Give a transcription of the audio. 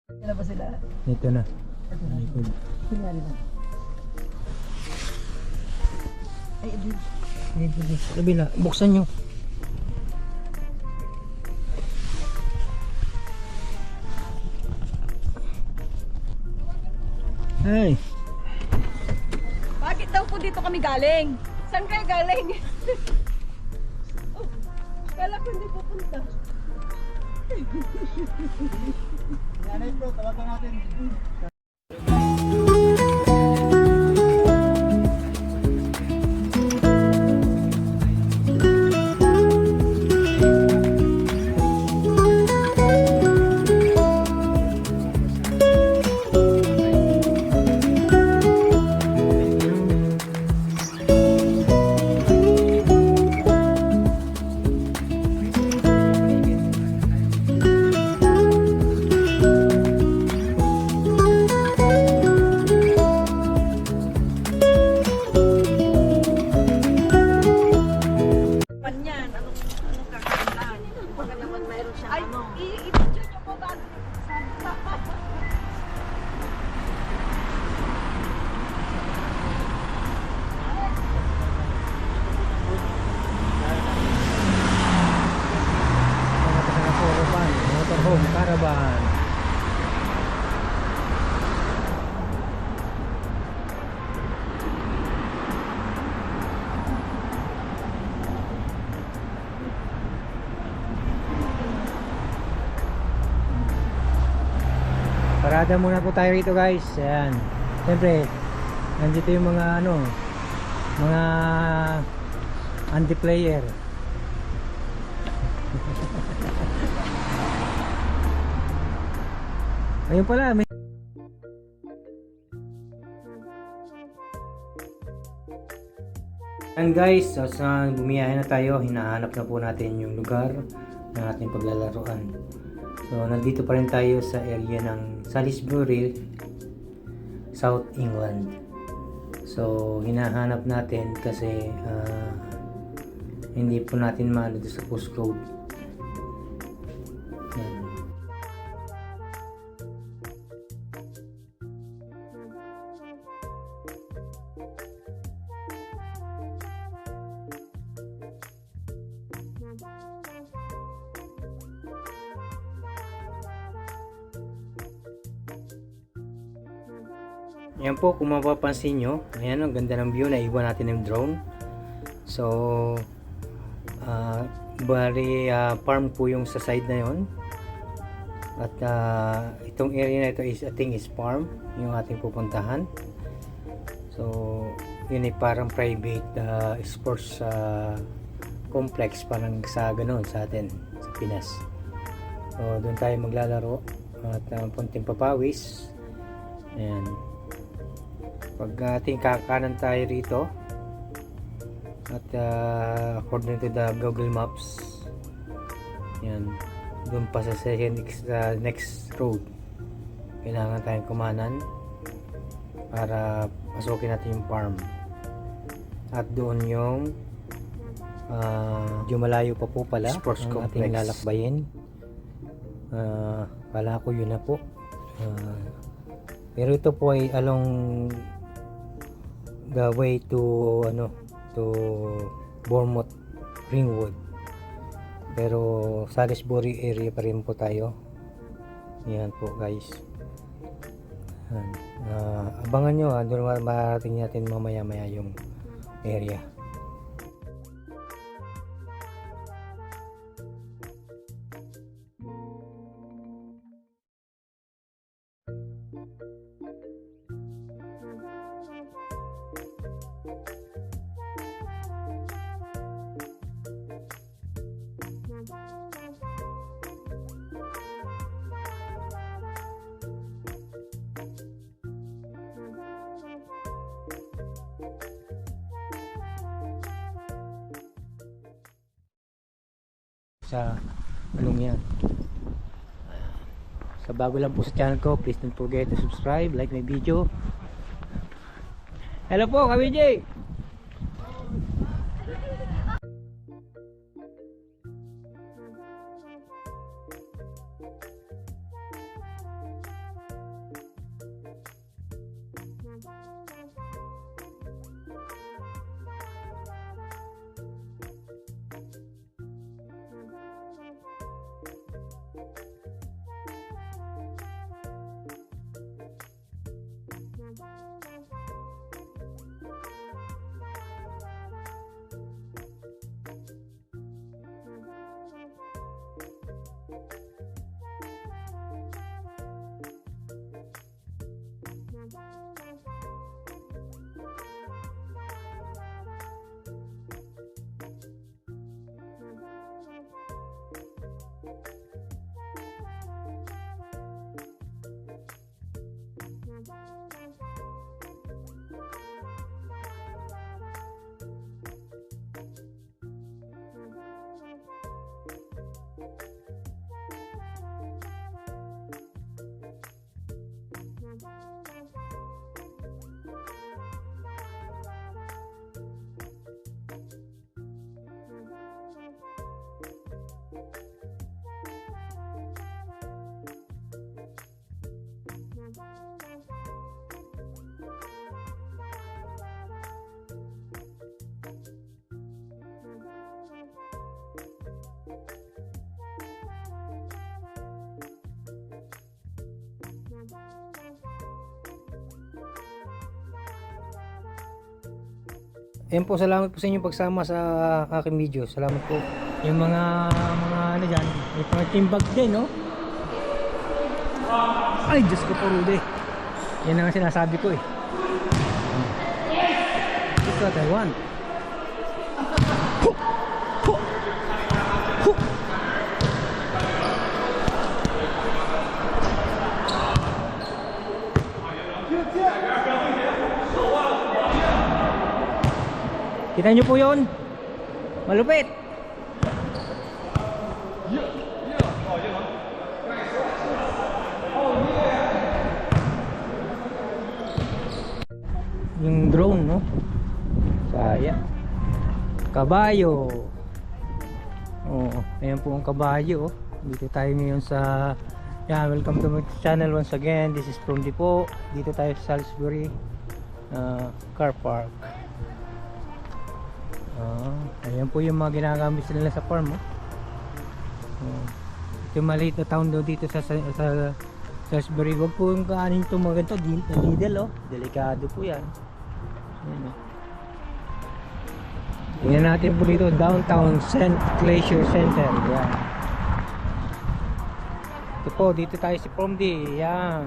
Sila ba sila? Ito na. Likod. Kunyari ba? Ay, Dito. Kabila. Buksan nyo. Ay. bakit daw po dito kami galing? Saan kayo galing? Oh, kala ko hindi pupunta. Nanay bro, tawagan natin. Panyan, anong kakailan? Baka naman mayroon siyang ay, ano. Ay, i-check nyo po bago. Motorhome Caravan. Parada muna po tayo rito guys. Ayan. Siyempre, nandito yung mga ano, mga anti-player. Ayun pala, may and guys, so sa bumiyahe na tayo, hinahanap na po natin yung lugar na ating paglalaroan. So nandito pa rin tayo sa area ng Salisbury, South England. So hinahanap natin kasi hindi po natin maano doon sa postcode. Yan. Yan po, kung mapapansin nyo, ayan, ang ganda ng view, naiwan natin yung drone. So bali farm po yung sa side na yon. At itong area na ito is, I think is farm yung ating pupuntahan. So yun ay parang private sports complex, parang sa ganun sa atin sa Pinas. So doon tayo maglalaro at punting papawis. Ayan. Pag ating kakanan tayo rito at according to the Google Maps, yan, doon pa sa next road kailangan tayong kumanan para pasukin natin yung farm, at doon yung malayo pa po pala sports ang ating lalakbayin. Kala ko yun na po, pero ito po ay along the way to Bournemouth Ringwood, pero Salisbury area pa rin po tayo. Yan po guys. Abangan nyo, doon marating natin mamaya yung area. Sa anong yan, sa bago lang po sa channel ko, please don't forget to subscribe, like my video. Hello po, Kami J. Ayun po, salamat po sa inyong pagsama sa aking video. Salamat po. Yung mga ano dyan, may mga timbag din, no? Ay, Diyos ko po, Rudy. Yan ang sinasabi ko eh. Ito what I want. Kita nyo po yun? Malupit! Yung drone, no? Saya. Kabayo. Oo, ayan po ang kabayo. Dito tayo ngayon sa welcome to my channel once again. This is from Dipo. Dito tayo sa Salisbury car park. Ayan po yung mga ginagamit nila sa farm, oh. Ito yung maliit na town daw dito sa Salisbury. Huwag po yung kaanin ito mga ganito, needle, oh. Delikado po yan. Ayan, oh. Tingnan natin po dito, downtown Leisure Center. Yan. Ito po, dito tayo si Promdi. Yan.